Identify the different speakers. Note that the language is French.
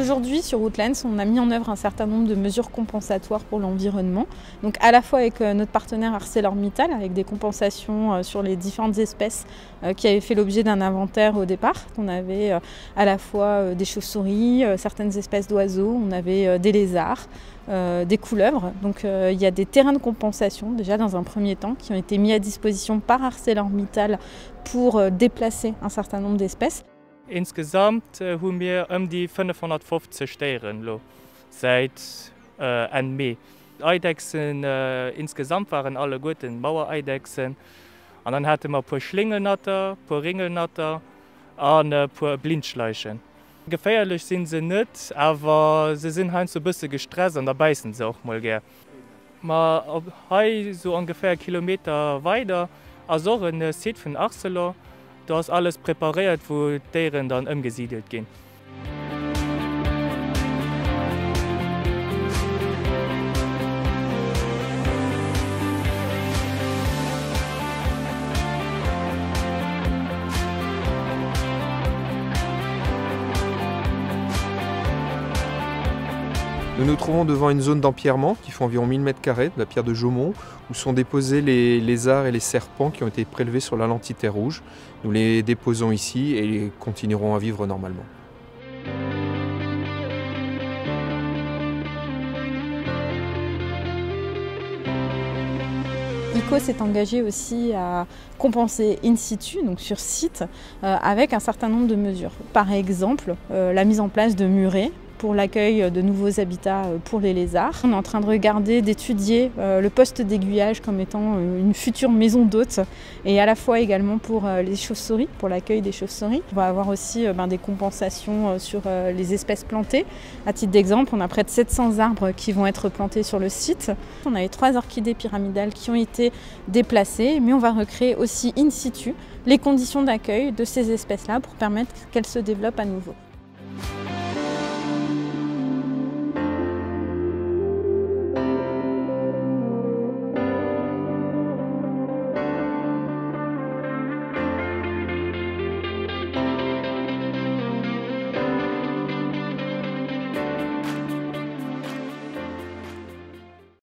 Speaker 1: Aujourd'hui, sur Woodlands, on a mis en œuvre un certain nombre de mesures compensatoires pour l'environnement. Donc à la fois avec notre partenaire ArcelorMittal, avec des compensations sur les différentes espèces qui avaient fait l'objet d'un inventaire au départ. On avait à la fois des chauves-souris, certaines espèces d'oiseaux, on avait des lézards, des couleuvres. Donc il y a des terrains de compensation déjà dans un premier temps qui ont été mis à disposition par ArcelorMittal pour déplacer un certain nombre d'espèces.
Speaker 2: Insgesamt haben wir die 550 Tiere seit Ende Mai. Eidechsen insgesamt waren alle guten Mauereidechsen. Und dann hatten wir ein paar Schlingelnatter, ein paar Ringelnatter und ein paar Blindschleichen. Gefährlich sind sie nicht, aber sie sind halt so ein bisschen gestresst und da beißen sie auch mal gerne. Wir haben so ungefähr einen Kilometer weiter, also eine Site von Arcelor. Da ist alles präpariert, wo die Tiere dann umgesiedelt gehen.
Speaker 3: Nous nous trouvons devant une zone d'empierrement qui fait environ 1000 m², de la pierre de Jaumont, où sont déposés les lézards et les serpents qui ont été prélevés sur la lentille terre rouge. Nous les déposons ici et ils continueront à vivre normalement.
Speaker 1: ICO s'est engagé aussi à compenser in situ, donc sur site, avec un certain nombre de mesures. Par exemple, la mise en place de murets pour l'accueil de nouveaux habitats pour les lézards. On est en train de regarder, d'étudier le poste d'aiguillage comme étant une future maison d'hôtes et à la fois également pour les chauves-souris, pour l'accueil des chauves-souris. On va avoir aussi des compensations sur les espèces plantées. À titre d'exemple, on a près de 700 arbres qui vont être plantés sur le site. On a les 3 orchidées pyramidales qui ont été déplacées, mais on va recréer aussi in situ les conditions d'accueil de ces espèces-là pour permettre qu'elles se développent à nouveau.